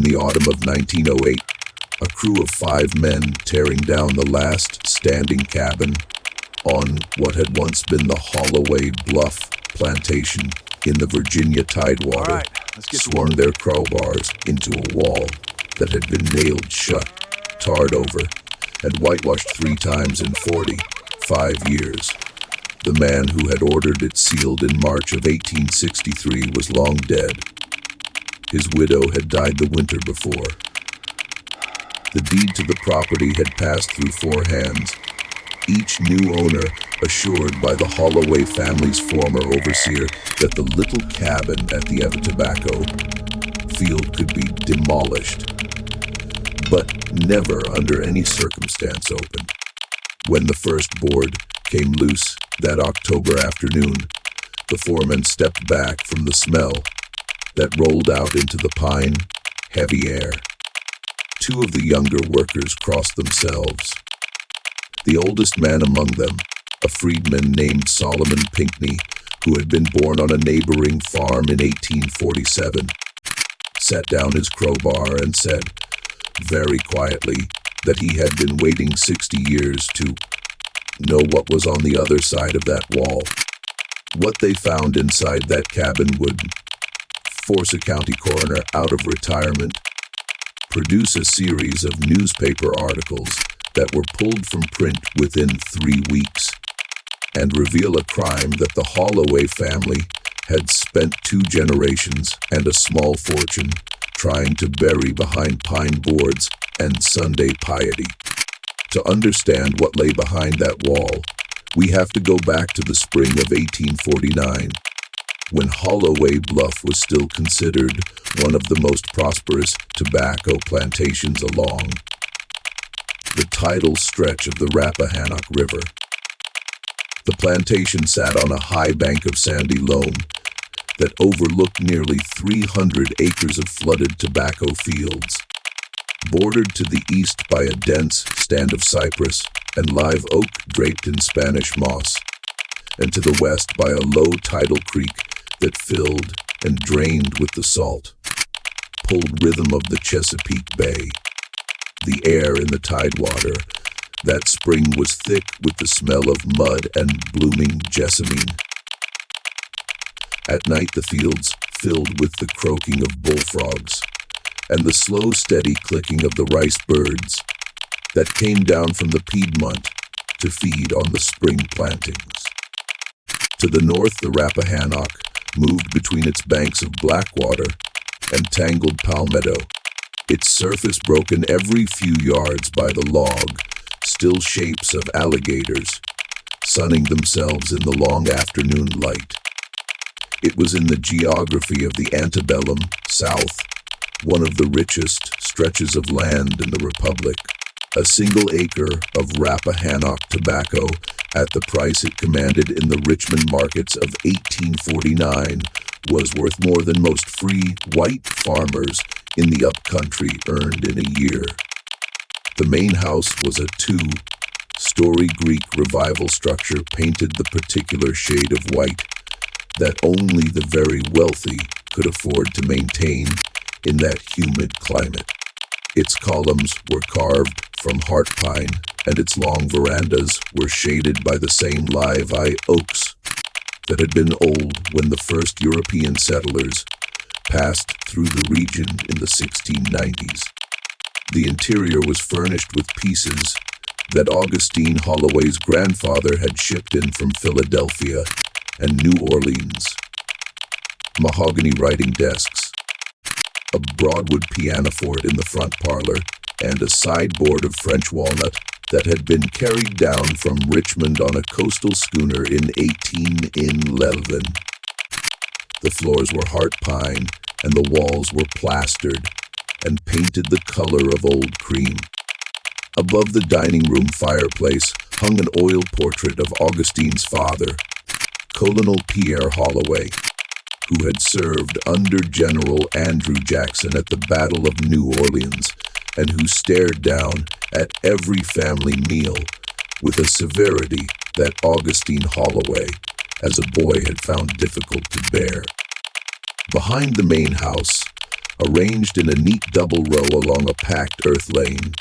the autumn of 1908, a crew of 5 men tearing down the last standing cabin on what had once been the Holloway Bluff Plantation in the Virginia Tidewater swung their crowbars into a wall that had been nailed shut, tarred over, and whitewashed 3 times in 45 years. The man who had ordered it sealed in March of 1863 was long dead. His widow had died the winter before. The deed to the property had passed through 4 hands, each new owner assured by the Holloway family's former overseer that the little cabin at the Tobacco field could be demolished, but never under any circumstance open. When the first board came loose that October afternoon, the foreman stepped back from the smell that rolled out into the pine, heavy air. 2 of the younger workers crossed themselves. The oldest man among them, a freedman named Solomon Pinckney, who had been born on a neighboring farm in 1847, set down his crowbar and said, very quietly, that he had been waiting 60 years to know what was on the other side of that wall. What they found inside that cabin would force a county coroner out of retirement, produce a series of newspaper articles that were pulled from print within 3 weeks, and reveal a crime that the Holloway family had spent 2 generations and a small fortune trying to bury behind pine boards and Sunday piety. To understand what lay behind that wall, we have to go back to the spring of 1849, when Holloway Bluff was still considered one of the most prosperous tobacco plantations along the tidal stretch of the Rappahannock River. The plantation sat on a high bank of sandy loam that overlooked nearly 300 acres of flooded tobacco fields, bordered to the east by a dense stand of cypress and live oak draped in Spanish moss, and to the west by a low tidal creek that filled and drained with the salt, pulled rhythm of the Chesapeake Bay. The air in the tidewater that spring was thick with the smell of mud and blooming jessamine. At night the fields filled with the croaking of bullfrogs and the slow, steady clicking of the rice birds that came down from the Piedmont to feed on the spring plantings. To the north, the Rappahannock moved between its banks of black water and tangled palmetto, its surface broken every few yards by the log, still shapes of alligators sunning themselves in the long afternoon light. It was in the geography of the antebellum South, one of the richest stretches of land in the Republic. A single acre of Rappahannock tobacco at the price it commanded in the Richmond markets of 1849 was worth more than most free white farmers in the upcountry earned in a year. The main house was a 2-story Greek revival structure painted the particular shade of white that only the very wealthy could afford to maintain in that humid climate. Its columns were carved from heart pine, and its long verandas were shaded by the same live oaks that had been old when the first European settlers passed through the region in the 1690s. The interior was furnished with pieces that Augustine Holloway's grandfather had shipped in from Philadelphia and New Orleans. Mahogany writing desks, a broadwood pianoforte in the front parlor, and a sideboard of French walnut that had been carried down from Richmond on a coastal schooner in 1811. The floors were heart pine, and the walls were plastered and painted the color of old cream. Above the dining room fireplace hung an oil portrait of Augustine's father, Colonel Pierre Holloway, who had served under General Andrew Jackson at the Battle of New Orleans, and who stared down at every family meal with a severity that Augustine Holloway, as a boy, had found difficult to bear. Behind the main house, Arranged in a neat double row along a packed earth lane,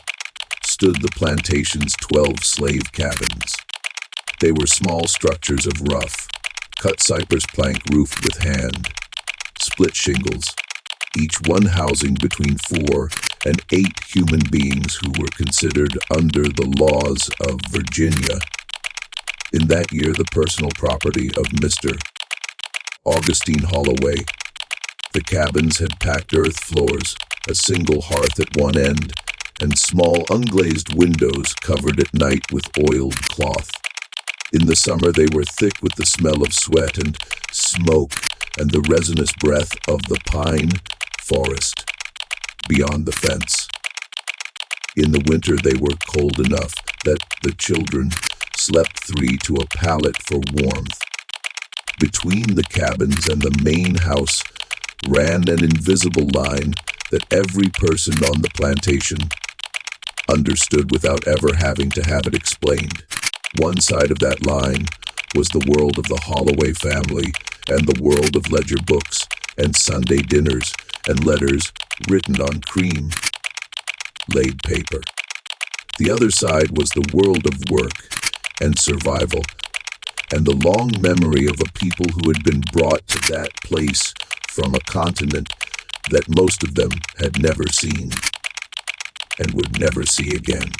stood the plantation's 12 slave cabins. They were small structures of rough, cut cypress plank roofed with hand, split shingles, each one housing between 4 and 8 human beings who were considered under the laws of Virginia. In that year, the personal property of Mr. Augustine Holloway. The cabins had packed earth floors, a single hearth at one end, and small unglazed windows covered at night with oiled cloth. In the summer they were thick with the smell of sweat and smoke and the resinous breath of the pine forest beyond the fence. In the winter they were cold enough that the children slept 3 to a pallet for warmth. Between the cabins and the main house ran an invisible line that every person on the plantation understood without ever having to have it explained. One side of that line was the world of the Holloway family and the world of ledger books and Sunday dinners and letters written on cream-laid paper. The other side was the world of work and survival and the long memory of a people who had been brought to that place from a continent that most of them had never seen and would never see again.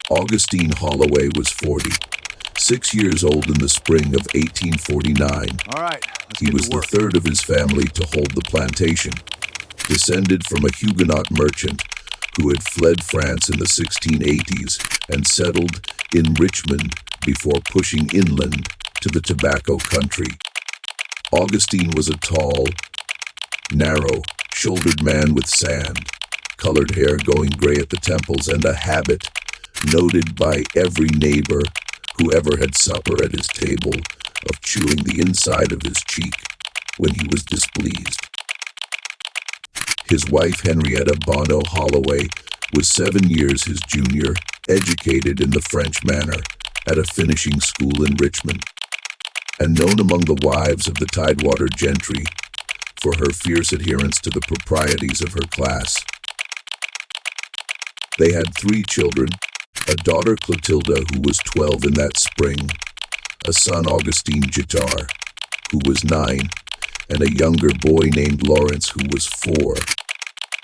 Augustine Holloway was 46 years old in the spring of 1849. All right, he was the third of his family to hold the plantation, descended from a Huguenot merchant who had fled France in the 1680s and settled in Richmond before pushing inland to the tobacco country. Augustine was a tall, narrow-shouldered man with sand-colored hair going gray at the temples and a habit noted by every neighbor who ever had supper at his table of chewing the inside of his cheek when he was displeased. His wife, Henrietta Bonneau Holloway, was 7 years his junior, educated in the French manner at a finishing school in Richmond, and known among the wives of the Tidewater gentry for her fierce adherence to the proprieties of her class. They had 3 children, a daughter Clotilda, who was 12 in that spring, a son Augustine Gitar, who was 9, and a younger boy named Lawrence, who was 4.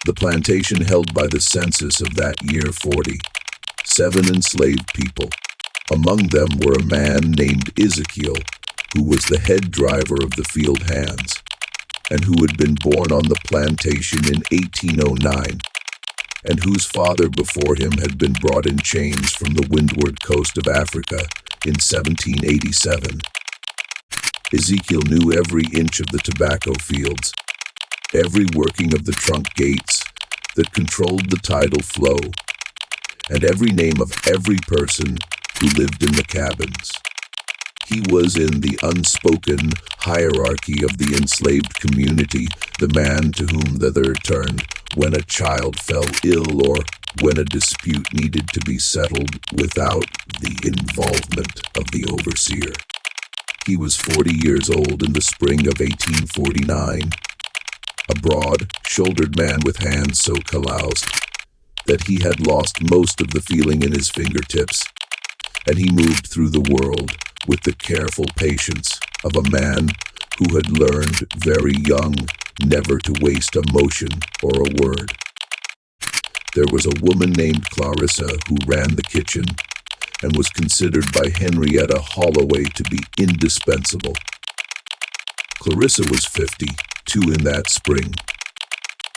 The plantation held by the census of that year 47 enslaved people. Among them were a man named Ezekiel, who was the head driver of the field hands, and who had been born on the plantation in 1809, and whose father before him had been brought in chains from the windward coast of Africa in 1787. Ezekiel knew every inch of the tobacco fields, every working of the trunk gates that controlled the tidal flow, and every name of every person who lived in the cabins. He was in the unspoken hierarchy of the enslaved community, the man to whom thither turned when a child fell ill or when a dispute needed to be settled without the involvement of the overseer. He was 40 years old in the spring of 1849, a broad-shouldered man with hands so calloused that he had lost most of the feeling in his fingertips, and he moved through the world with the careful patience of a man who had learned very young never to waste a motion or a word. There was a woman named Clarissa who ran the kitchen and was considered by Henrietta Holloway to be indispensable. Clarissa was 52 in that spring.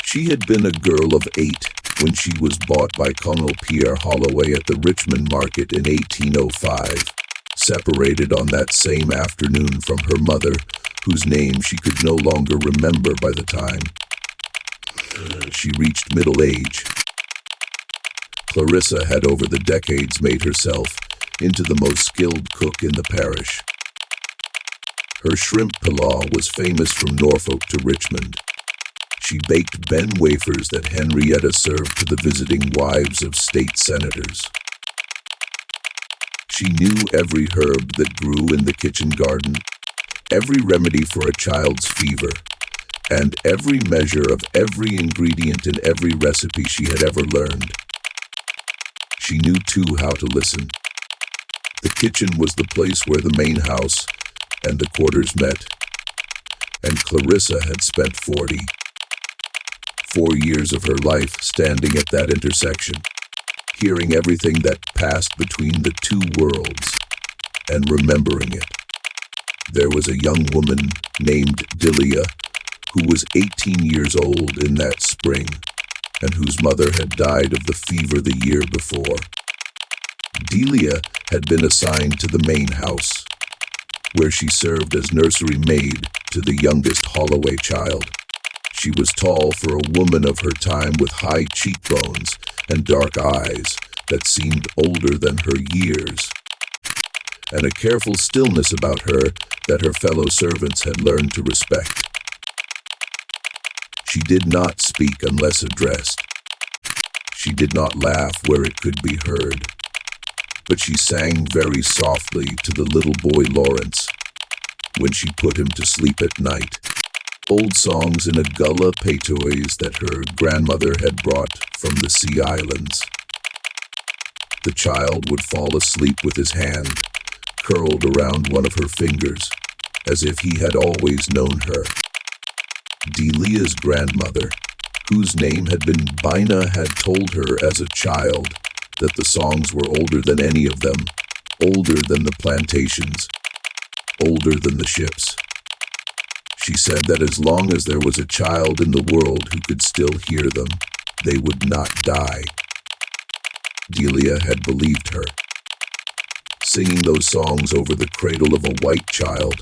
She had been a girl of 8 when she was bought by Colonel Pierre Holloway at the Richmond market in 1805, separated on that same afternoon from her mother, whose name she could no longer remember by the time she reached middle age. Clarissa had over the decades made herself into the most skilled cook in the parish. Her shrimp pilau was famous from Norfolk to Richmond. She baked Ben wafers that Henrietta served to the visiting wives of state senators. She knew every herb that grew in the kitchen garden, every remedy for a child's fever, and every measure of every ingredient in every recipe she had ever learned. She knew too how to listen. The kitchen was the place where the main house and the quarters met, and Clarissa had spent 44 years of her life standing at that intersection, hearing everything that passed between the two worlds and remembering it. There was a young woman named Delia who was 18 years old in that spring and whose mother had died of the fever the year before. Delia had been assigned to the main house, where she served as nursery maid to the youngest Holloway child. She was tall for a woman of her time with high cheekbones and dark eyes that seemed older than her years, and a careful stillness about her that her fellow servants had learned to respect. She did not speak unless addressed. She did not laugh where it could be heard, but she sang very softly to the little boy Lawrence when she put him to sleep at night, old songs in a gullah patois that her grandmother had brought from the sea islands. The child would fall asleep with his hand curled around one of her fingers, as if he had always known her. Delia's grandmother, whose name had been Bina, had told her as a child that the songs were older than any of them, older than the plantations, older than the ships. She said that as long as there was a child in the world who could still hear them, they would not die. Delia had believed her. Singing those songs over the cradle of a white child,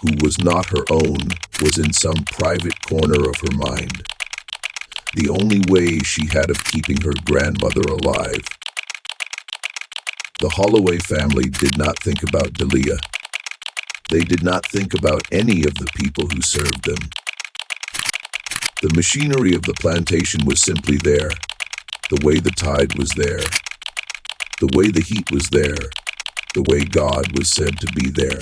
who was not her own, was in some private corner of her mind, the only way she had of keeping her grandmother alive. The Holloway family did not think about Delia. They did not think about any of the people who served them. The machinery of the plantation was simply there, the way the tide was there, the way the heat was there, the way God was said to be there.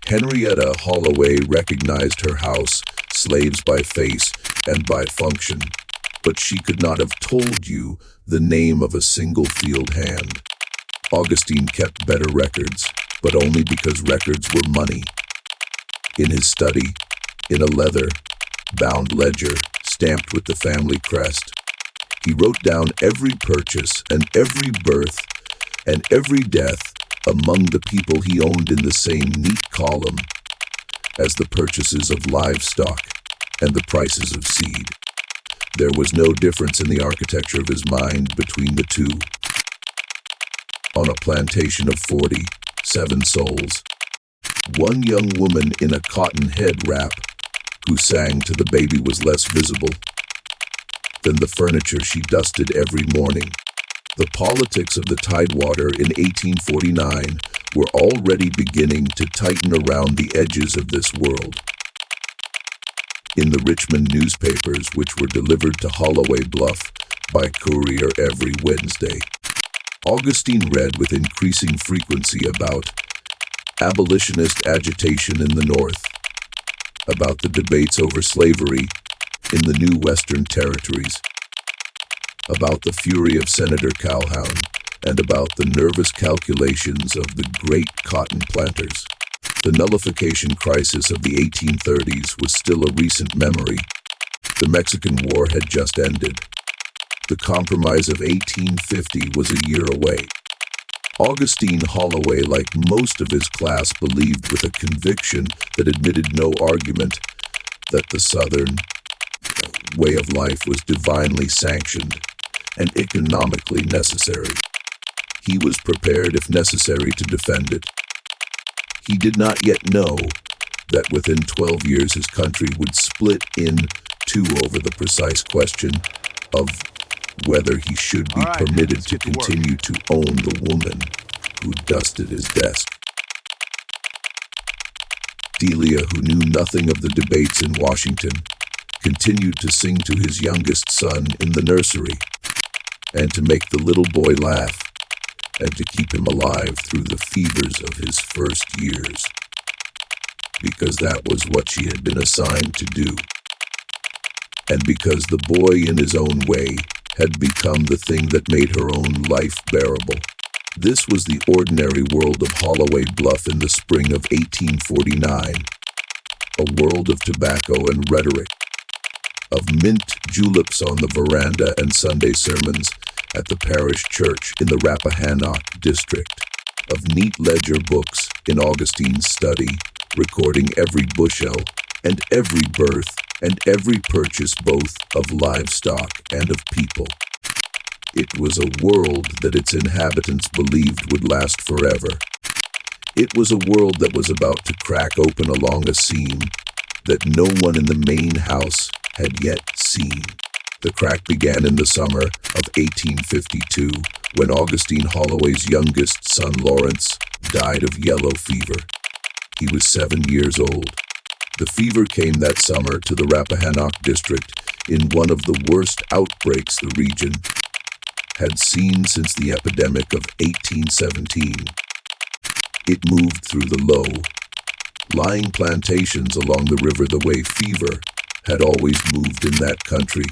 Henrietta Holloway recognized her house, slaves by face and by function, but she could not have told you the name of a single field hand. Augustine kept better records, but only because records were money. In his study, in a leather-bound ledger stamped with the family crest, he wrote down every purchase and every birth and every death among the people he owned in the same neat column as the purchases of livestock and the prices of seed. There was no difference in the architecture of his mind between the two. On a plantation of 47 souls, one young woman in a cotton head wrap who sang to the baby was less visible than the furniture she dusted every morning. The politics of the Tidewater in 1849 were already beginning to tighten around the edges of this world. In the Richmond newspapers, which were delivered to Holloway Bluff by courier every Wednesday, Augustine read with increasing frequency about abolitionist agitation in the North, about the debates over slavery in the new Western territories, about the fury of Senator Calhoun, and about the nervous calculations of the great cotton planters. The nullification crisis of the 1830s was still a recent memory. The Mexican War had just ended. The Compromise of 1850 was a year away. Augustine Holloway, like most of his class, believed with a conviction that admitted no argument that the Southern way of life was divinely sanctioned and economically necessary. He was prepared, if necessary, to defend it. He did not yet know that within 12 years his country would split in two over the precise question of whether he should be permitted to continue to own the woman who dusted his desk. Delia, who knew nothing of the debates in Washington, continued to sing to his youngest son in the nursery, and to make the little boy laugh, and to keep him alive through the fevers of his first years, because that was what she had been assigned to do. and because the boy in his own way had become the thing that made her own life bearable. This was the ordinary world of Holloway Bluff in the spring of 1849, a world of tobacco and rhetoric, of mint juleps on the veranda and Sunday sermons at the parish church in the Rappahannock district, of neat ledger books in Augustine's study, recording every bushel and every birth and every purchase both of livestock and of people. It was a world that its inhabitants believed would last forever. It was a world that was about to crack open along a seam that no one in the main house had yet seen. The crack began in the summer of 1852 when Augustine Holloway's youngest son Lawrence died of yellow fever. He was 7 years old. The fever came that summer to the Rappahannock district in one of the worst outbreaks the region had seen since the epidemic of 1817. It moved through the low-lying plantations along the river the way fever had always moved in that country,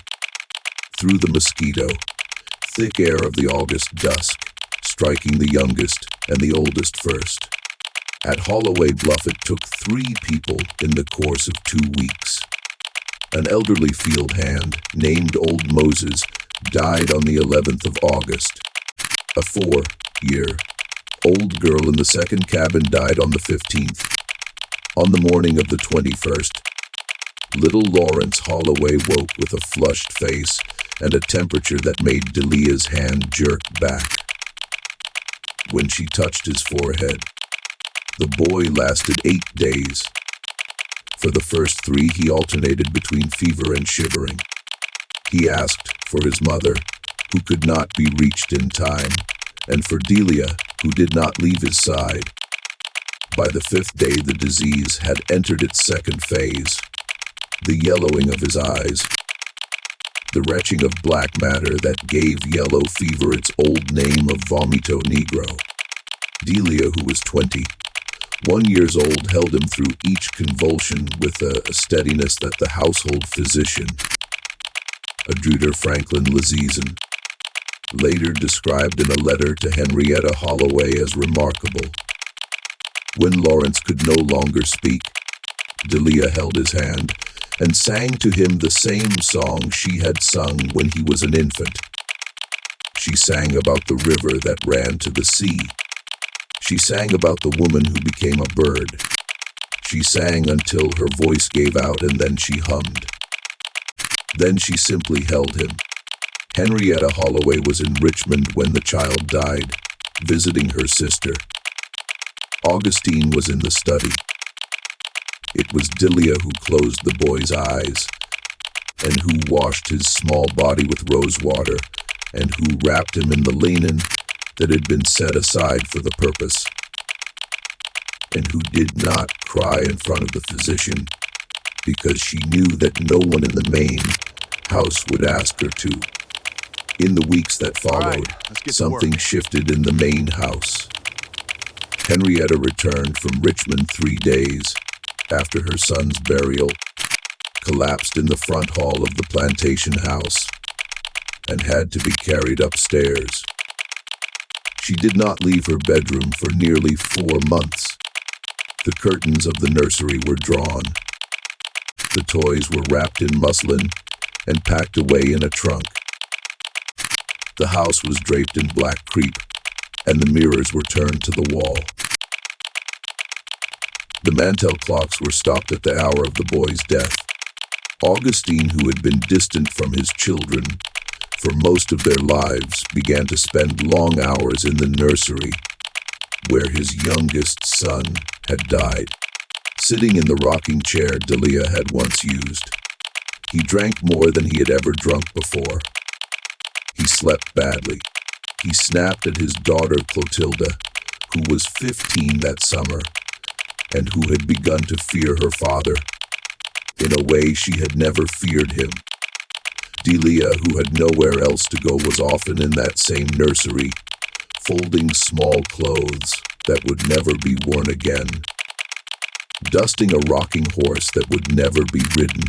through the mosquito, thick air of the August dusk, striking the youngest and the oldest first. At Holloway Bluff it took 3 people in the course of 2 weeks. An elderly field hand, named Old Moses, died on the 11th of August. A 4-year-old girl in the second cabin died on the 15th. On the morning of the 21st, little Lawrence Holloway woke with a flushed face and a temperature that made Delia's hand jerk back. When she touched his forehead, the boy lasted 8 days. For the first 3, he alternated between fever and shivering. He asked for his mother, who could not be reached in time, and for Delia, who did not leave his side. By the 5th day, the disease had entered its second phase, the yellowing of his eyes, the retching of black matter that gave yellow fever its old name of vomito negro. Delia, who was 21 years old, held him through each convulsion with a steadiness that the household physician, Adruder Franklin Lazeezan, later described in a letter to Henrietta Holloway as remarkable. When Lawrence could no longer speak, Delia held his hand and sang to him the same song she had sung when he was an infant. She sang about the river that ran to the sea. She sang about the woman who became a bird. She sang until her voice gave out and then she hummed. Then she simply held him. Henrietta Holloway was in Richmond when the child died, visiting her sister. Augustine was in the study. It was Delia who closed the boy's eyes, and who washed his small body with rose water, and who wrapped him in the linen that had been set aside for the purpose, and who did not cry in front of the physician, because she knew that no one in the main house would ask her to. In the weeks that followed, something shifted in the main house. Henrietta returned from Richmond 3 days after her son's burial, collapsed in the front hall of the plantation house, and had to be carried upstairs. She did not leave her bedroom for nearly 4 months. The curtains of the nursery were drawn. The toys were wrapped in muslin and packed away in a trunk. The house was draped in black crepe, and the mirrors were turned to the wall. The mantel clocks were stopped at the hour of the boy's death. Augustine, who had been distant from his children for most of their lives, began to spend long hours in the nursery, where his youngest son had died. Sitting in the rocking chair Delia had once used, he drank more than he had ever drunk before. He slept badly. He snapped at his daughter Clotilda, who was 15 that summer, and who had begun to fear her father in a way she had never feared him. Delia, who had nowhere else to go, was often in that same nursery, folding small clothes that would never be worn again, dusting a rocking horse that would never be ridden,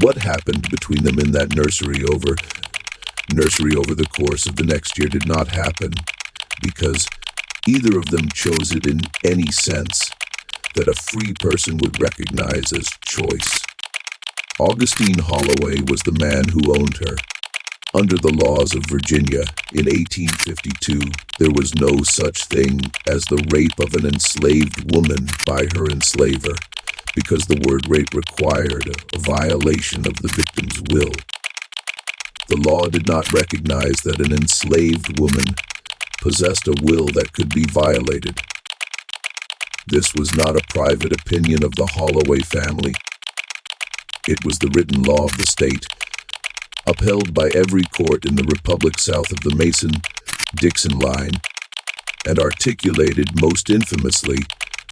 What happened between them in that nursery over the course of the next year did not happen because either of them chose it in any sense that a free person would recognize as choice. Augustine Holloway was the man who owned her. Under the laws of Virginia in 1852, there was no such thing as the rape of an enslaved woman by her enslaver, because the word rape required a violation of the victim's will. The law did not recognize that an enslaved woman possessed a will that could be violated. This was not a private opinion of the Holloway family. It was the written law of the state, upheld by every court in the republic south of the Mason-Dixon line, and articulated most infamously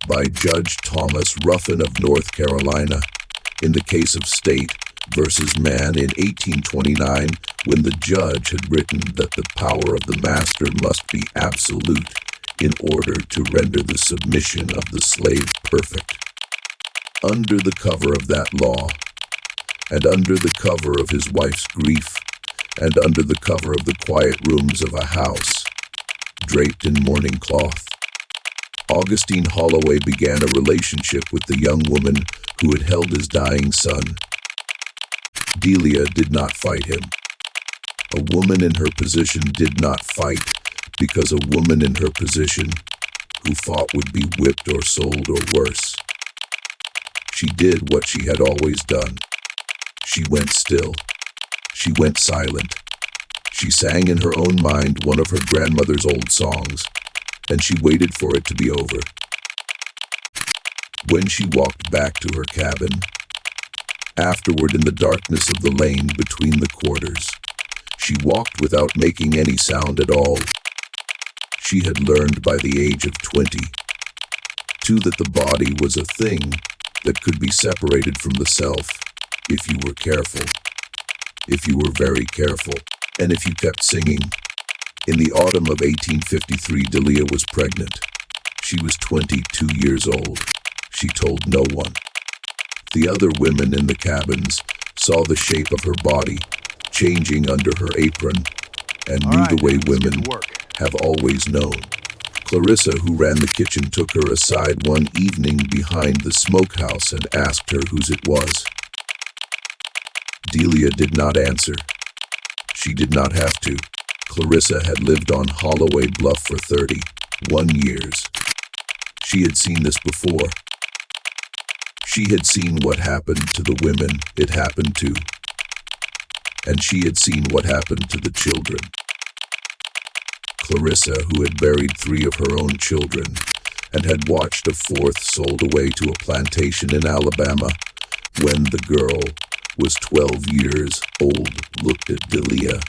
by Judge Thomas Ruffin of North Carolina in the case of State versus Man in 1829, when the judge had written that the power of the master must be absolute in order to render the submission of the slave perfect. Under the cover of that law, and under the cover of his wife's grief, and under the cover of the quiet rooms of a house, draped in mourning cloth, Augustine Holloway began a relationship with the young woman who had held his dying son. Delia did not fight him. A woman in her position did not fight because a woman in her position who fought would be whipped or sold or worse. She did what she had always done. She went still. She went silent. She sang in her own mind one of her grandmother's old songs, and she waited for it to be over. When she walked back to her cabin, afterward in the darkness of the lane between the quarters, she walked without making any sound at all. She had learned by the age of 20, too, that the body was a thing that could be separated from the self if you were careful, if you were very careful, and if you kept singing. In the autumn of 1853, Delia was pregnant. She was 22 years old. She told no one. The other women in the cabins saw the shape of her body changing under her apron and knew the way women have always known. Clarissa, who ran the kitchen, took her aside one evening behind the smokehouse and asked her whose it was. Delia did not answer. She did not have to. Clarissa had lived on Holloway Bluff for 31 years. She had seen this before. She had seen what happened to the women it happened to, and she had seen what happened to the children. Clarissa, who had buried 3 of her own children and had watched a 4th sold away to a plantation in Alabama when the girl was 12 years old, looked at Delia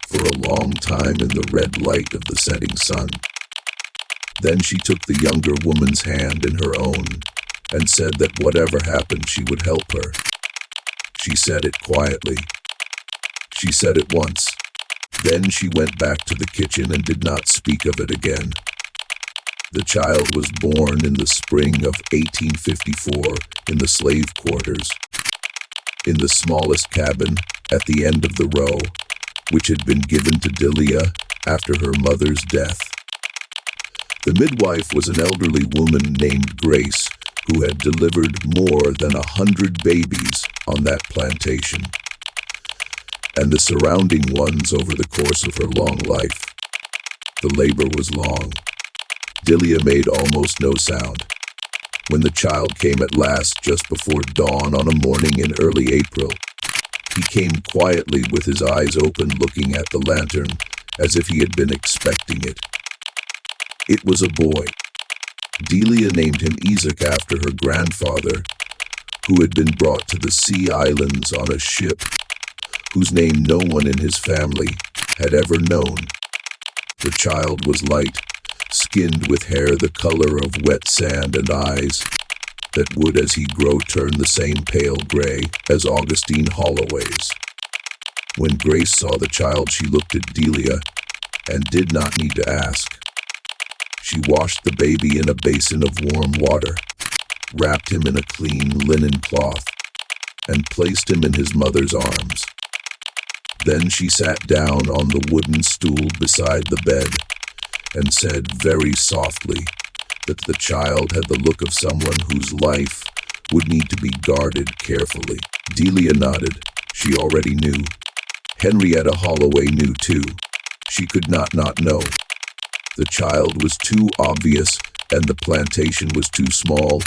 for a long time in the red light of the setting sun. Then she took the younger woman's hand in her own and said that whatever happened, she would help her. She said it quietly. She said it once. Then she went back to the kitchen and did not speak of it again. The child was born in the spring of 1854 in the slave quarters, in the smallest cabin at the end of the row, which had been given to Delia after her mother's death. The midwife was an elderly woman named Grace, who had delivered more than 100 babies on that plantation, and the surrounding ones over the course of her long life. The labor was long. Delia made almost no sound. When the child came at last just before dawn on a morning in early April, he came quietly with his eyes open, looking at the lantern as if he had been expecting it. It was a boy. Delia named him Isaac after her grandfather, who had been brought to the Sea Islands on a ship, whose name no one in his family had ever known. The child was light, skinned with hair the color of wet sand and eyes that would, as he grew, turn the same pale gray as Augustine Holloway's. When Grace saw the child, she looked at Delia and did not need to ask. She washed the baby in a basin of warm water, wrapped him in a clean linen cloth, and placed him in his mother's arms. Then she sat down on the wooden stool beside the bed and said very softly that the child had the look of someone whose life would need to be guarded carefully. Delia nodded. She already knew. Henrietta Holloway knew too. She could not know. The child was too obvious, and the plantation was too small,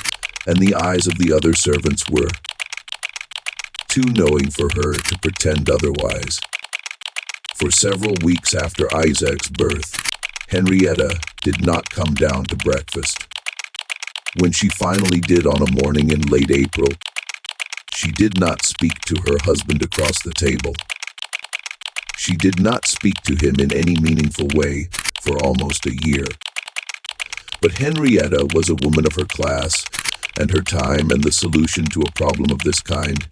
and the eyes of the other servants were too knowing for her to pretend otherwise. For several weeks after Isaac's birth, Henrietta did not come down to breakfast. When she finally did on a morning in late April, she did not speak to her husband across the table. She did not speak to him in any meaningful way for almost a year. But Henrietta was a woman of her class and her time, and the solution to a problem of this kind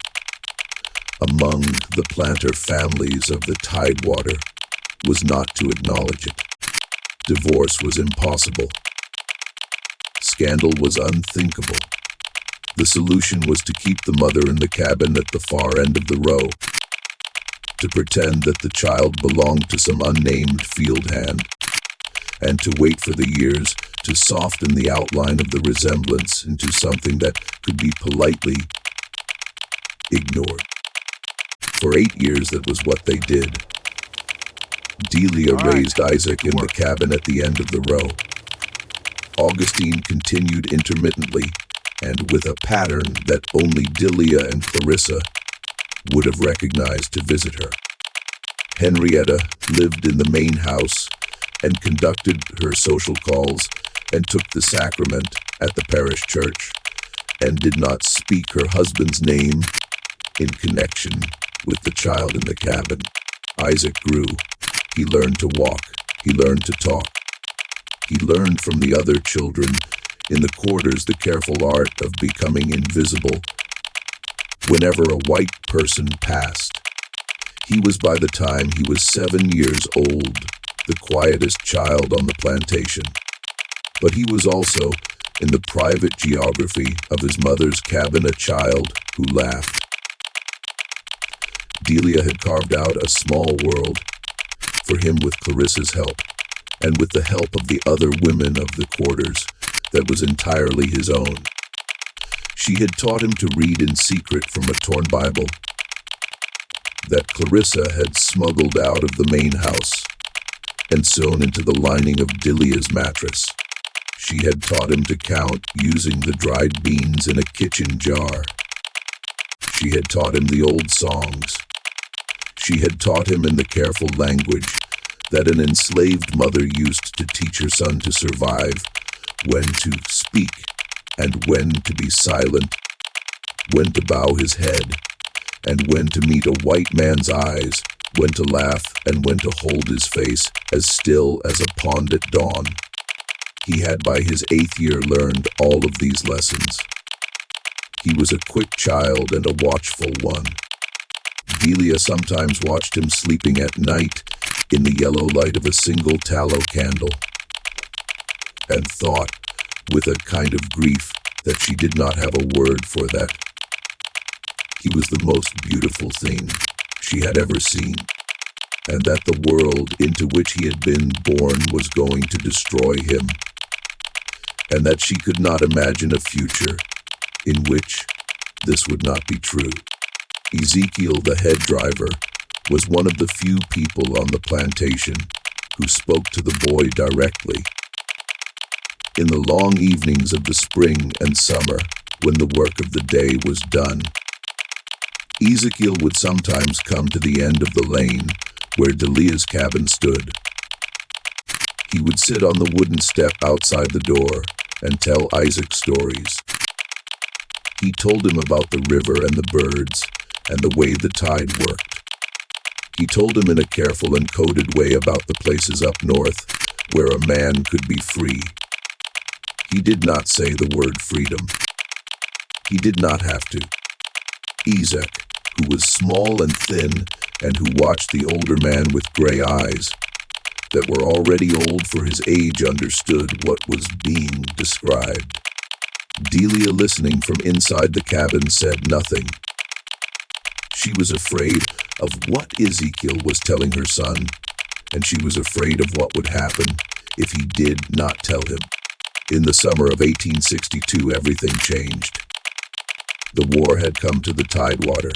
among the planter families of the Tidewater was not to acknowledge it. Divorce was impossible. Scandal was unthinkable. The solution was to keep the mother in the cabin at the far end of the row, to pretend that the child belonged to some unnamed field hand, and to wait for the years to soften the outline of the resemblance into something that could be politely ignored. For 8 years, that was what they did. Delia raised Isaac in the cabin at the end of the row. Augustine continued intermittently, and with a pattern that only Delia and Clarissa would have recognized to visit her. Henrietta lived in the main house and conducted her social calls and took the sacrament at the parish church, and did not speak her husband's name in connection with the child in the cabin. Isaac grew. He learned to walk. He learned to talk. He learned from the other children in the quarters the careful art of becoming invisible whenever a white person passed. He was, by the time he was 7 years old, the quietest child on the plantation. But he was also, in the private geography of his mother's cabin, a child who laughed. Delia had carved out a small world for him with Clarissa's help, and with the help of the other women of the quarters, that was entirely his own. She had taught him to read in secret from a torn Bible that Clarissa had smuggled out of the main house and sewn into the lining of Delia's mattress. She had taught him to count using the dried beans in a kitchen jar. She had taught him the old songs. She had taught him in the careful language that an enslaved mother used to teach her son to survive, when to speak and when to be silent, when to bow his head and when to meet a white man's eyes, when to laugh and when to hold his face as still as a pond at dawn. He had by his 8th year learned all of these lessons. He was a quick child and a watchful one. Delia sometimes watched him sleeping at night in the yellow light of a single tallow candle, and thought, with a kind of grief, that she did not have a word for that. He was the most beautiful thing she had ever seen, and that the world into which he had been born was going to destroy him, and that she could not imagine a future in which this would not be true. Ezekiel, the head driver, was one of the few people on the plantation who spoke to the boy directly. In the long evenings of the spring and summer, when the work of the day was done, Ezekiel would sometimes come to the end of the lane where Delia's cabin stood. He would sit on the wooden step outside the door and tell Isaac stories. He told him about the river and the birds and the way the tide worked. He told him in a careful and coded way about the places up north where a man could be free. He did not say the word freedom. He did not have to. Isaac, who was small and thin and who watched the older man with gray eyes that were already old for his age, understood what was being described. Delia, listening from inside the cabin, said nothing. She was afraid of what Ezekiel was telling her son, and she was afraid of what would happen if he did not tell him. In the summer of 1862, everything changed. The war had come to the Tidewater.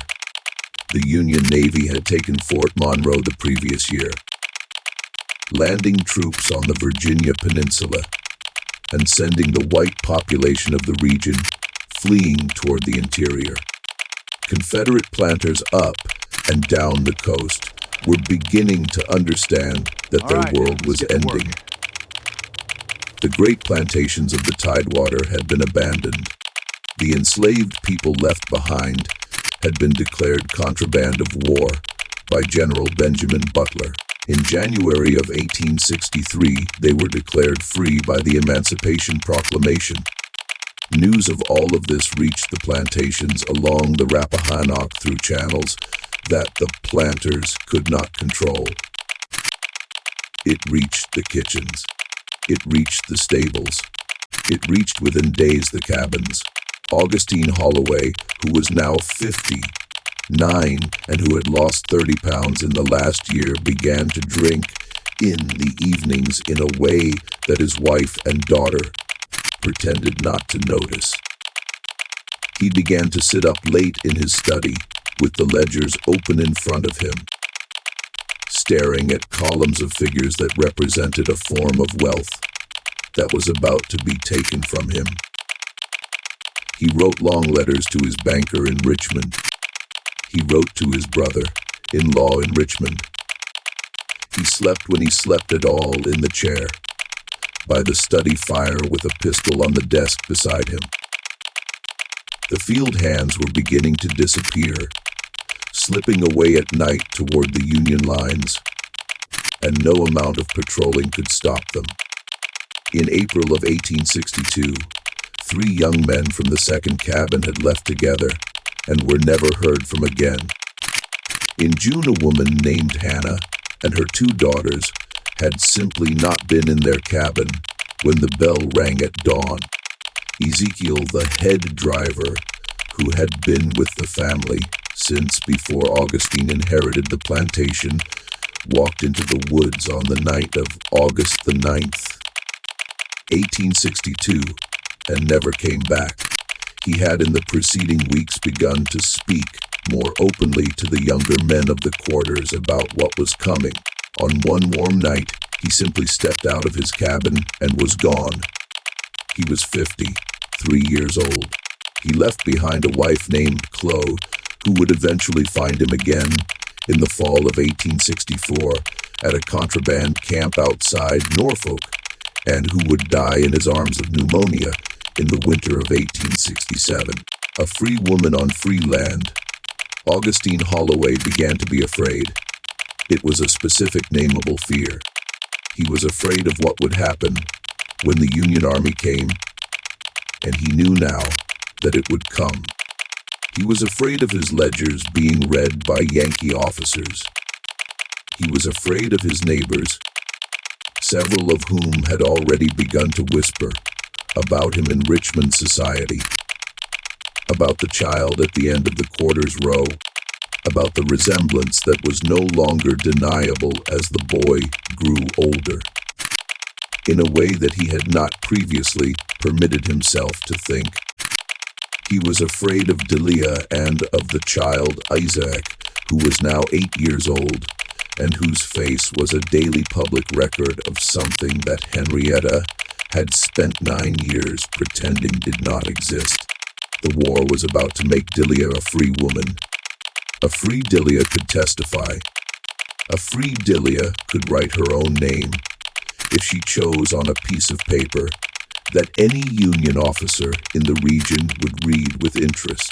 The Union Navy had taken Fort Monroe the previous year, landing troops on the Virginia Peninsula and sending the white population of the region fleeing toward the interior. Confederate planters up and down the coast were beginning to understand that their world was ending. The great plantations of the Tidewater had been abandoned. The enslaved people left behind had been declared contraband of war by General Benjamin Butler. In January of 1863, they were declared free by the Emancipation Proclamation. News of all of this reached the plantations along the Rappahannock through channels that the planters could not control. It reached the kitchens. It reached the stables. It reached within days the cabins. Augustine Holloway, who was now 59 and who had lost 30 pounds in the last year, began to drink in the evenings in a way that his wife and daughter pretended not to notice. He began to sit up late in his study with the ledgers open in front of him, staring at columns of figures that represented a form of wealth that was about to be taken from him. He wrote long letters to his banker in Richmond. He wrote to his brother-in-law in Richmond. He slept when he slept at all in the chair, by the study fire with a pistol on the desk beside him. The field hands were beginning to disappear, slipping away at night toward the Union lines, and no amount of patrolling could stop them. In April of 1862, 3 young men from the second cabin had left together and were never heard from again. In June, a woman named Hannah and her 2 daughters had simply not been in their cabin when the bell rang at dawn. Ezekiel, the head driver, who had been with the family since before Augustine inherited the plantation, walked into the woods on the night of August the 9th, 1862, and never came back. He had in the preceding weeks begun to speak more openly to the younger men of the quarters about what was coming. On one warm night, he simply stepped out of his cabin and was gone. He was 53 years old. He left behind a wife named Chloe, who would eventually find him again in the fall of 1864 at a contraband camp outside Norfolk, and who would die in his arms of pneumonia in the winter of 1867. A free woman on free land, Augustine Holloway began to be afraid. It was a specific, nameable fear. He was afraid of what would happen when the Union Army came, and he knew now that it would come. He was afraid of his ledgers being read by Yankee officers. He was afraid of his neighbors, several of whom had already begun to whisper about him in Richmond society, about the child at the end of the quarters row, about the resemblance that was no longer deniable as the boy grew older, in a way that he had not previously permitted himself to think. He was afraid of Delia and of the child Isaac, who was now 8 years old, and whose face was a daily public record of something that Henrietta had spent 9 years pretending did not exist. The war was about to make Delia a free woman. A free Delia could testify. A free Delia could write her own name, if she chose, on a piece of paper that any Union officer in the region would read with interest.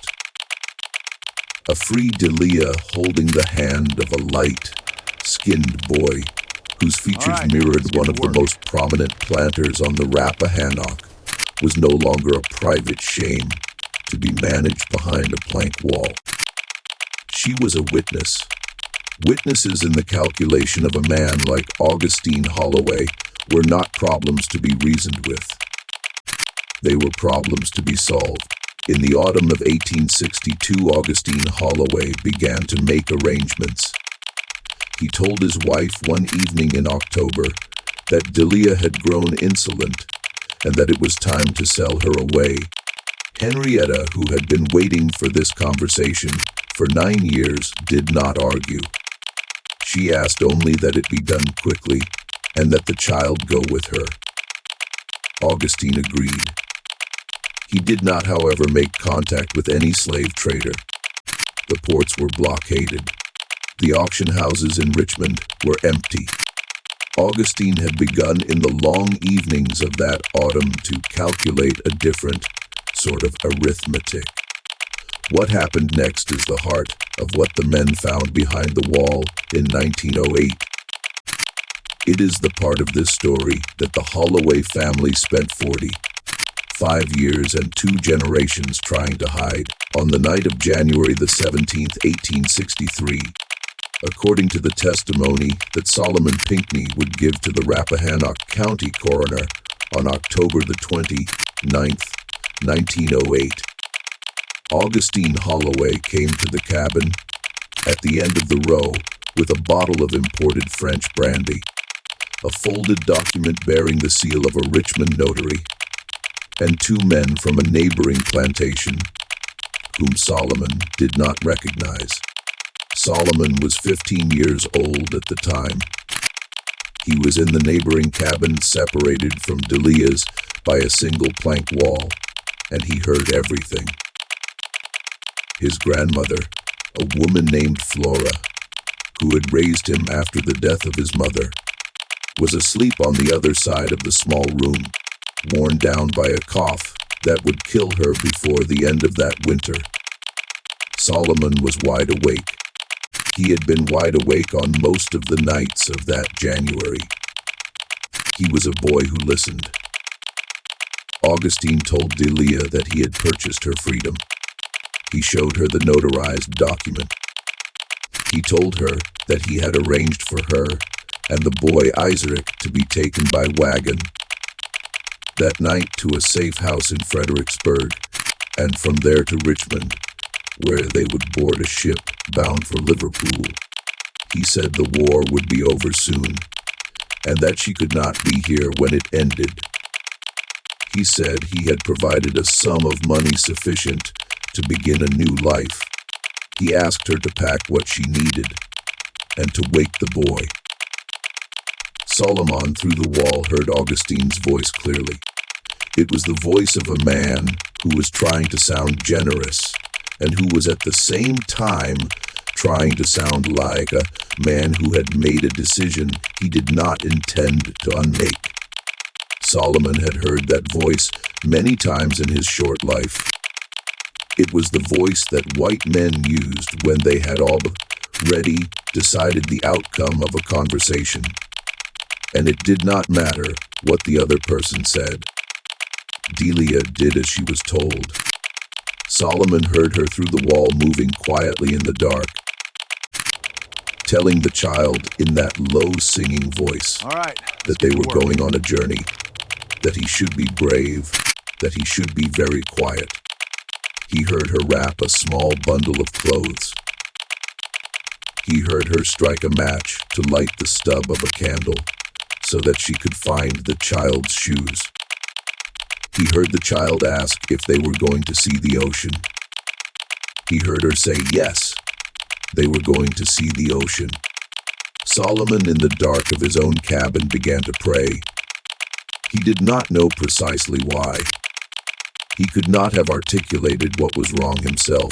A free Delia holding the hand of a light-skinned boy whose features mirrored one of the most prominent planters on the Rappahannock was no longer a private shame to be managed behind a plank wall. She was a witness. Witnesses in the calculation of a man like Augustine Holloway were not problems to be reasoned with. They were problems to be solved. In the autumn of 1862, Augustine Holloway began to make arrangements. He told his wife one evening in October that Delia had grown insolent and that it was time to sell her away. Henrietta, who had been waiting for this conversation for 9 years, did not argue. She asked only that it be done quickly and that the child go with her. Augustine agreed. He did not, however, make contact with any slave trader. The ports were blockaded. The auction houses in Richmond were empty. Augustine had begun in the long evenings of that autumn to calculate a different sort of arithmetic. What happened next is the heart of what the men found behind the wall in 1908. It is the part of this story that the Holloway family spent 45 years and 2 generations trying to hide. On the night of January the 17th, 1863, according to the testimony that Solomon Pinckney would give to the Rappahannock County coroner on October the 29th, 1908, Augustine Holloway came to the cabin at the end of the row with a bottle of imported French brandy, a folded document bearing the seal of a Richmond notary, and 2 men from a neighboring plantation, whom Solomon did not recognize. Solomon was 15 years old at the time. He was in the neighboring cabin, separated from Delia's by a single plank wall, and he heard everything. His grandmother, a woman named Flora, who had raised him after the death of his mother, was asleep on the other side of the small room, worn down by a cough that would kill her before the end of that winter. Solomon was wide awake. He had been wide awake on most of the nights of that January. He was a boy who listened. Augustine told Delia that he had purchased her freedom. He showed her the notarized document. He told her that he had arranged for her and the boy Isaac to be taken by wagon that night to a safe house in Fredericksburg, and from there to Richmond, where they would board a ship bound for Liverpool. He said the war would be over soon, and that she could not be here when it ended. He said he had provided a sum of money sufficient to begin a new life. He asked her to pack what she needed and to wake the boy. Solomon through the wall heard Augustine's voice clearly. It was the voice of a man who was trying to sound generous and who was at the same time trying to sound like a man who had made a decision he did not intend to unmake. Solomon had heard that voice many times in his short life. It was the voice that white men used when they had already decided the outcome of a conversation, and it did not matter what the other person said. Delia did as she was told. Solomon heard her through the wall moving quietly in the dark, telling the child in that low singing voice that they were going on a journey, that he should be brave, that he should be very quiet. He heard her wrap a small bundle of clothes. He heard her strike a match to light the stub of a candle so that she could find the child's shoes. He heard the child ask if they were going to see the ocean. He heard her say yes, they were going to see the ocean. Solomon, in the dark of his own cabin, began to pray. He did not know precisely why. He could not have articulated what was wrong himself.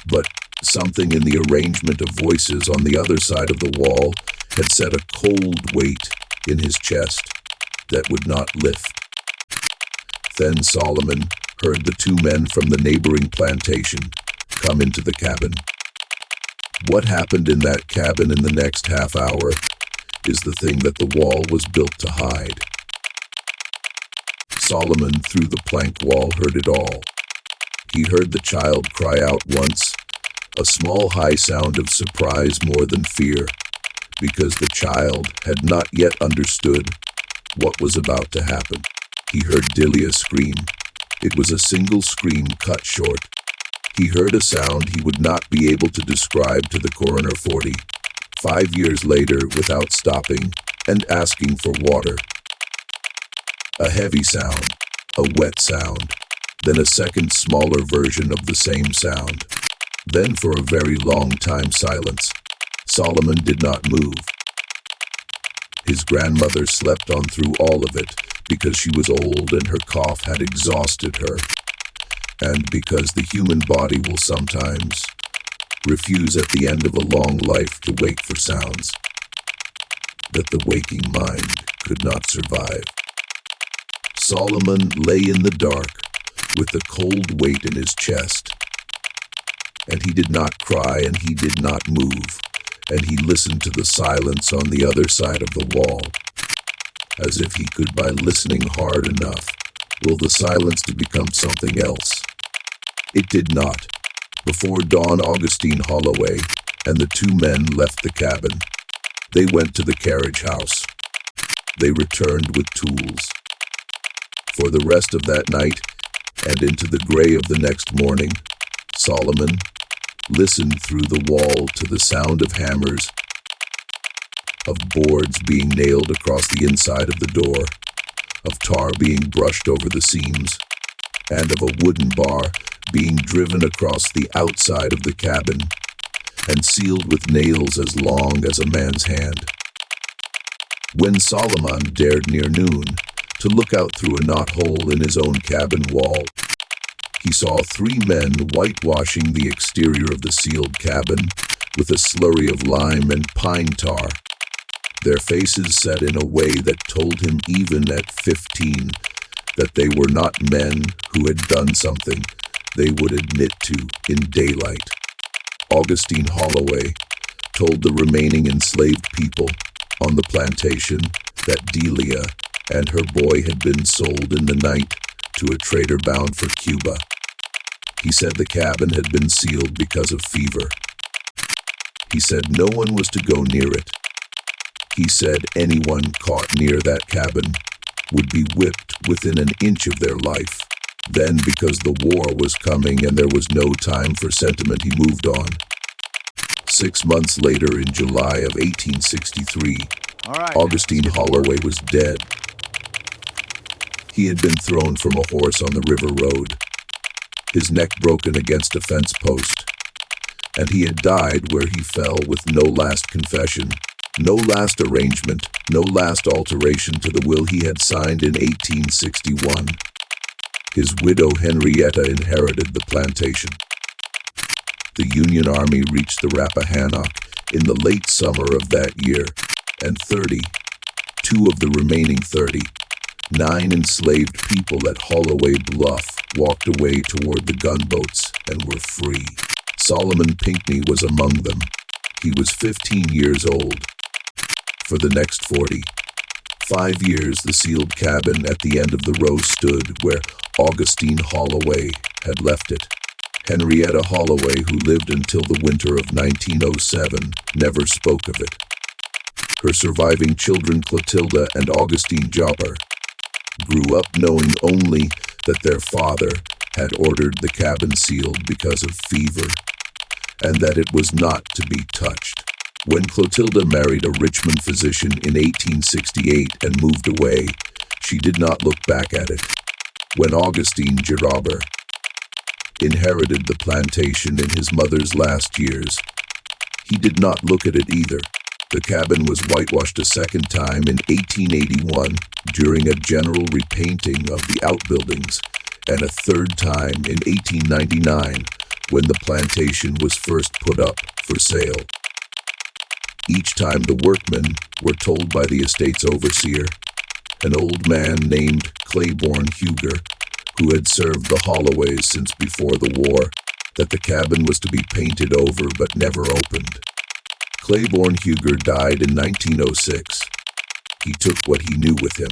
But something in the arrangement of voices on the other side of the wall had set a cold weight in his chest that would not lift. Then Solomon heard the 2 men from the neighboring plantation come into the cabin. What happened in that cabin in the next half hour is the thing that the wall was built to hide. Solomon, through the plank wall, heard it all. He heard the child cry out once, a small high sound of surprise more than fear, because the child had not yet understood what was about to happen. He heard Delia scream, It was a single scream cut short. He heard a sound he would not be able to describe to the coroner 45 years later without stopping and asking for water. A heavy sound, a wet sound, then a second smaller version of the same sound. Then for a very long time silence. Solomon did not move. His grandmother slept on through all of it because she was old and her cough had exhausted her, and because the human body will sometimes refuse at the end of a long life to wait for sounds that the waking mind could not survive. Solomon lay in the dark with the cold weight in his chest, and he did not cry and he did not move, and he listened to the silence on the other side of the wall, as if he could, by listening hard enough, will the silence to become something else. It did not. Before dawn, Augustine Holloway and the two men left the cabin. They went to the carriage house. They returned with tools. For the rest of that night and into the gray of the next morning, Solomon listened through the wall to the sound of hammers, of boards being nailed across the inside of the door, of tar being brushed over the seams, and of a wooden bar being driven across the outside of the cabin and sealed with nails as long as a man's hand. When Solomon dared near noon to look out through a knothole in his own cabin wall, he saw three men whitewashing the exterior of the sealed cabin with a slurry of lime and pine tar, their faces set in a way that told him even at 15 that they were not men who had done something they would admit to in daylight. Augustine Holloway told the remaining enslaved people on the plantation that Delia and her boy had been sold in the night to a trader bound for Cuba. He said the cabin had been sealed because of fever. He said no one was to go near it. He said anyone caught near that cabin would be whipped within an inch of their life. Then, because the war was coming and there was no time for sentiment, he moved on. 6 months later, in July of 1863, Augustine Holloway was dead. He had been thrown from a horse on the river road, his neck broken against a fence post, and he had died where he fell with no last confession, no last arrangement, no last alteration to the will he had signed in 1861. His widow Henrietta inherited the plantation. The Union Army reached the Rappahannock in the late summer of that year, and 32 of the remaining 39 enslaved people at Holloway Bluff walked away toward the gunboats and were free. Solomon Pinckney was among them. He was 15 years old. For the next 45 years, the sealed cabin at the end of the row stood where Augustine Holloway had left it. Henrietta Holloway, who lived until the winter of 1907, never spoke of it. Her surviving children, Clotilda and Augustine Jobber, grew up knowing only that their father had ordered the cabin sealed because of fever, and that it was not to be touched. When Clotilda married a Richmond physician in 1868 and moved away, she did not look back at it. When Augustine Jobber inherited the plantation in his mother's last years, he did not look at it either. The cabin was whitewashed a second time in 1881 during a general repainting of the outbuildings, and a third time in 1899 when the plantation was first put up for sale. Each time the workmen were told by the estate's overseer, an old man named Claiborne Huger, who had served the Holloways since before the war, that the cabin was to be painted over but never opened. Claiborne Huger died in 1906. He took what he knew with him.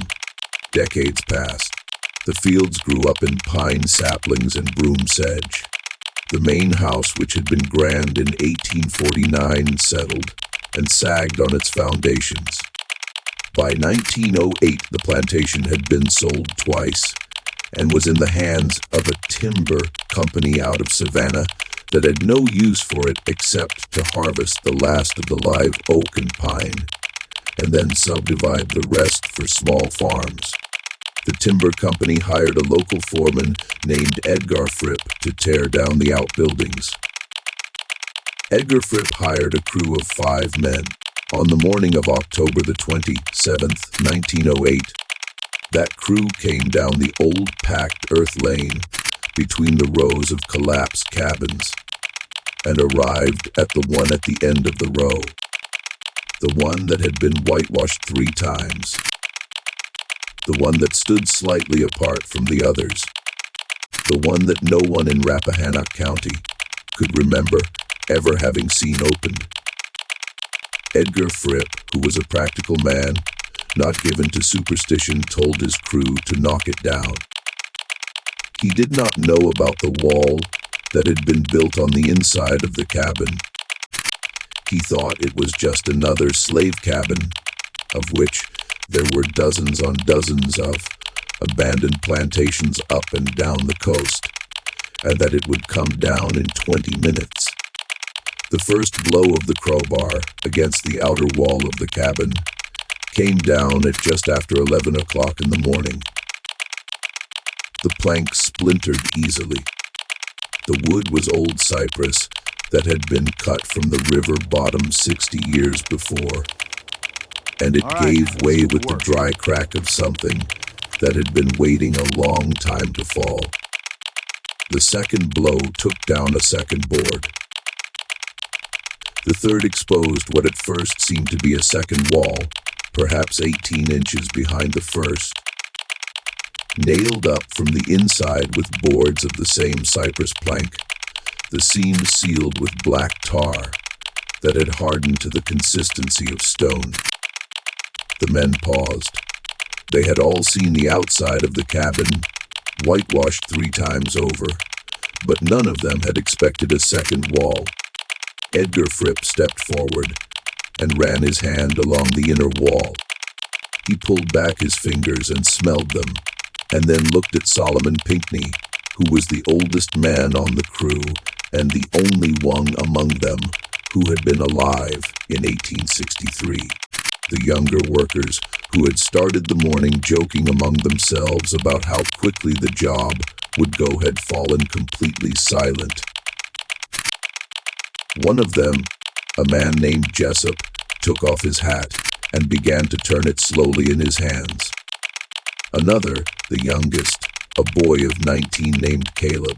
Decades passed. The fields grew up in pine saplings and broom sedge. The main house, which had been grand in 1849, settled and sagged on its foundations. By 1908, the plantation had been sold twice, and was in the hands of a timber company out of Savannah that had no use for it except to harvest the last of the live oak and pine, and then subdivide the rest for small farms. The timber company hired a local foreman named Edgar Fripp to tear down the outbuildings. Edgar Fripp hired a crew of 5 men. On the morning of October the 27th, 1908, that crew came down the old packed earth lane between the rows of collapsed cabins and arrived at the one at the end of the row, the one that had been whitewashed 3 times, the one that stood slightly apart from the others, the one that no one in Rappahannock County could remember ever having seen opened. Edgar Fripp, who was a practical man, not given to superstition, told his crew to knock it down. He did not know about the wall that had been built on the inside of the cabin. He thought it was just another slave cabin, of which there were dozens on dozens of abandoned plantations up and down the coast, and that it would come down in 20 minutes. The first blow of the crowbar against the outer wall of the cabin came down at just after 11 o'clock in the morning. The plank splintered easily. The wood was old cypress that had been cut from the river bottom 60 years before, and it gave way with the dry crack of something that had been waiting a long time to fall. The second blow took down a second board. The third exposed what at first seemed to be a second wall, perhaps 18 inches behind the first. Nailed up from the inside with boards of the same cypress plank, the seams sealed with black tar that had hardened to the consistency of stone. The men paused. They had all seen the outside of the cabin, whitewashed 3 times over, but none of them had expected a second wall. Edgar Fripp stepped forward and ran his hand along the inner wall. He pulled back his fingers and smelled them, and then looked at Solomon Pinckney, who was the oldest man on the crew and the only one among them who had been alive in 1863. The younger workers, who had started the morning joking among themselves about how quickly the job would go, had fallen completely silent. One of them, a man named Jessup, took off his hat and began to turn it slowly in his hands. Another, the youngest, a boy of 19 named Caleb,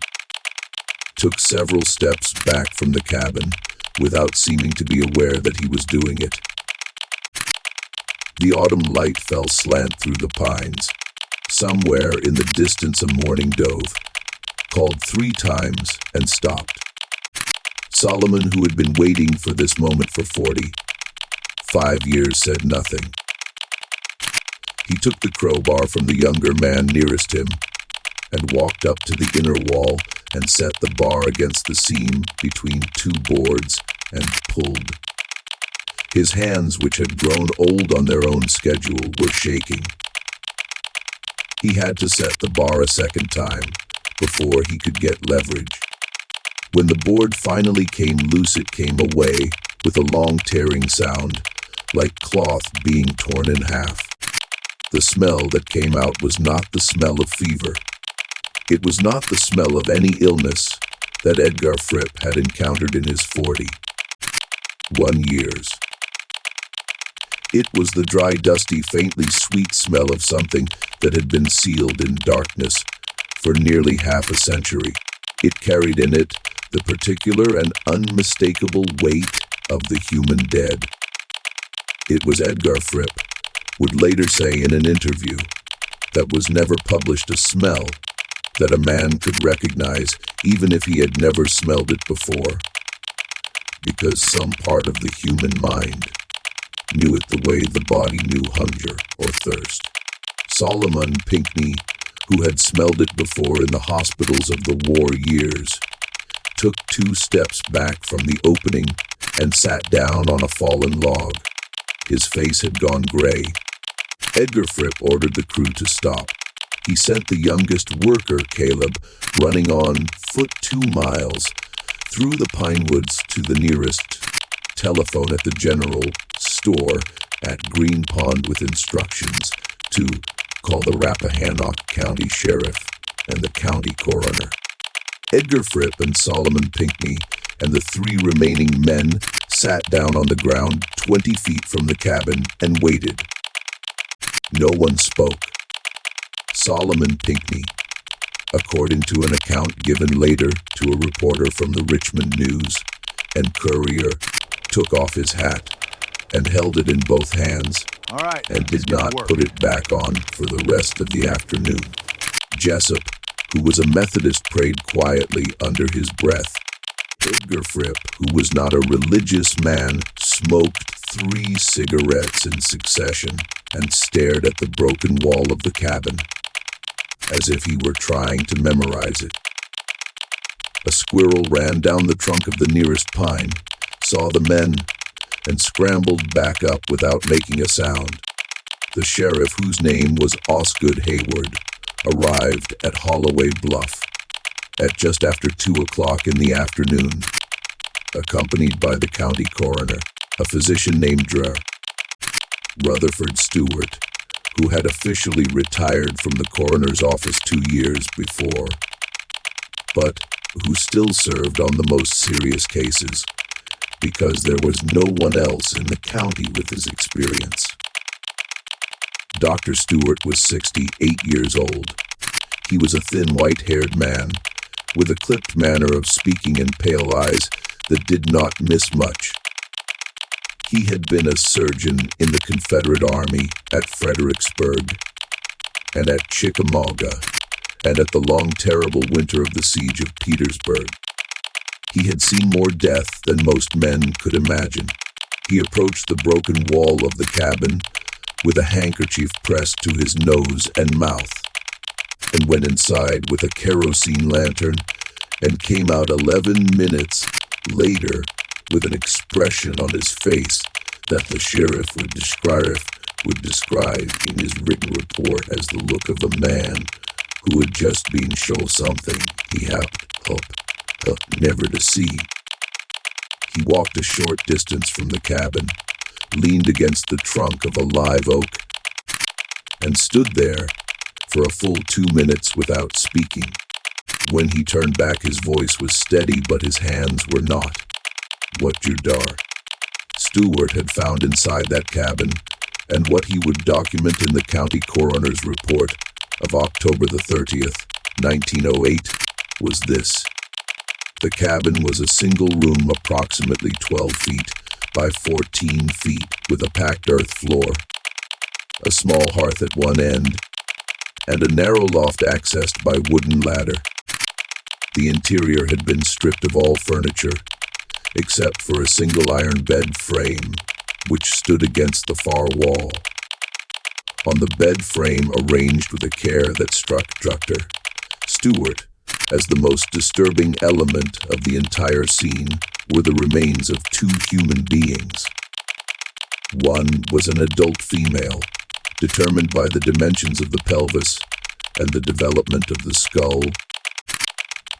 took several steps back from the cabin without seeming to be aware that he was doing it. The autumn light fell slant through the pines. Somewhere in the distance a mourning dove called 3 times and stopped. Solomon, who had been waiting for this moment for 45 years, said nothing. He took the crowbar from the younger man nearest him and walked up to the inner wall and set the bar against the seam between 2 boards and pulled. His hands, which had grown old on their own schedule, were shaking. He had to set the bar a second time before he could get leverage. When the board finally came loose, it came away with a long tearing sound, like cloth being torn in half. The smell that came out was not the smell of fever. It was not the smell of any illness that Edgar Fripp had encountered in his 41 years. It was the dry, dusty, faintly sweet smell of something that had been sealed in darkness for nearly half a century. It carried in it the particular and unmistakable weight of the human dead. It was Edgar Fripp would later say in an interview that was never published, a smell that a man could recognize even if he had never smelled it before, because some part of the human mind knew it the way the body knew hunger or thirst. Solomon Pinckney, who had smelled it before in the hospitals of the war years, took 2 steps back from the opening and sat down on a fallen log. His face had gone gray. Edgar Fripp ordered the crew to stop. He sent the youngest worker, Caleb, running on foot 2 miles through the pine woods to the nearest telephone at the general store at Green Pond with instructions to call the Rappahannock County Sheriff and the county coroner. Edgar Fripp and Solomon Pinckney and the 3 remaining men sat down on the ground 20 feet from the cabin and waited. No one spoke. Solomon Pinckney, according to an account given later to a reporter from the Richmond News and Courier, took off his hat and held it in both hands and did not put it back on for the rest of the afternoon. Jessup, who was a Methodist, prayed quietly under his breath. Edgar Fripp, who was not a religious man, smoked 3 cigarettes in succession and stared at the broken wall of the cabin, as if he were trying to memorize it. A squirrel ran down the trunk of the nearest pine, saw the men, and scrambled back up without making a sound. The sheriff, whose name was Osgood Hayward, arrived at Holloway Bluff at just after 2 o'clock in the afternoon, accompanied by the county coroner, a physician named Rutherford Stewart, who had officially retired from the coroner's office 2 years before, but who still served on the most serious cases because there was no one else in the county with his experience. Dr. Stewart was 68 years old. He was a thin, white-haired man with a clipped manner of speaking and pale eyes that did not miss much. He had been a surgeon in the Confederate Army at Fredericksburg and at Chickamauga and at the long, terrible winter of the siege of Petersburg. He had seen more death than most men could imagine. He approached the broken wall of the cabin with a handkerchief pressed to his nose and mouth, and went inside with a kerosene lantern and came out 11 minutes later with an expression on his face that the sheriff would describe in his written report as the look of a man who had just been shown something he hoped never to see. He walked a short distance from the cabin, leaned against the trunk of a live oak, and stood there for a full 2 minutes without speaking. When he turned back, his voice was steady, but his hands were not. What Judar Stewart had found inside that cabin, and what he would document in the county coroner's report of October the 30th, 1908, was this. The cabin was a single room approximately 12 feet by 14 feet with a packed earth floor, a small hearth at one end, and a narrow loft accessed by wooden ladder. The interior had been stripped of all furniture, except for a single iron bed frame, which stood against the far wall. On the bed frame, arranged with a care that struck Dr. Stewart as the most disturbing element of the entire scene, were the remains of 2 human beings. One was an adult female, determined by the dimensions of the pelvis and the development of the skull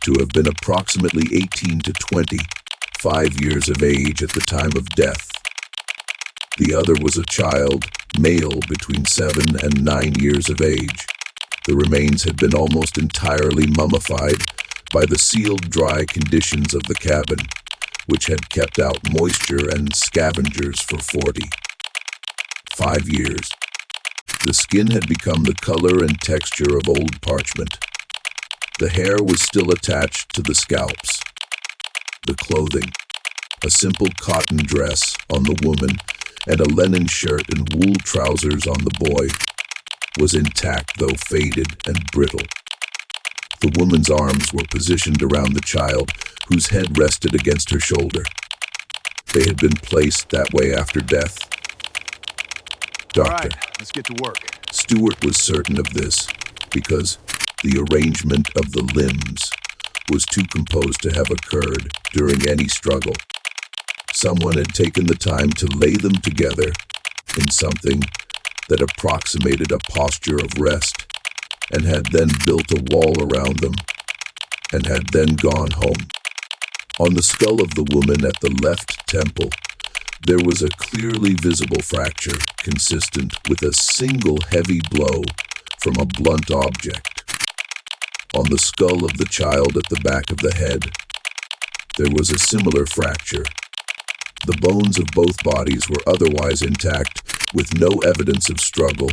to have been approximately 18 to 25 years of age at the time of death. The other was a child, male between 7 and 9 years of age. The remains had been almost entirely mummified by the sealed dry conditions of the cabin, which had kept out moisture and scavengers for 45 years. The skin had become the color and texture of old parchment. The hair was still attached to the scalps. The clothing, a simple cotton dress on the woman and a linen shirt and wool trousers on the boy, was intact though faded and brittle. The woman's arms were positioned around the child, whose head rested against her shoulder. They had been placed that way after death. Doctor, all right, let's get to work. Stewart was certain of this because the arrangement of the limbs was too composed to have occurred during any struggle. Someone had taken the time to lay them together in something that approximated a posture of rest and had then built a wall around them, and had then gone home. On the skull of the woman at the left temple, there was a clearly visible fracture consistent with a single heavy blow from a blunt object. On the skull of the child at the back of the head, there was a similar fracture. The bones of both bodies were otherwise intact, with no evidence of struggle,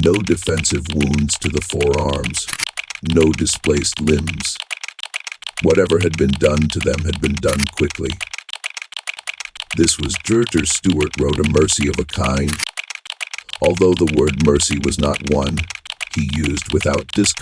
no defensive wounds to the forearms, no displaced limbs. Whatever had been done to them had been done quickly. This was Gerter Stewart wrote a mercy of a kind. Although the word mercy was not one he used without discomfort.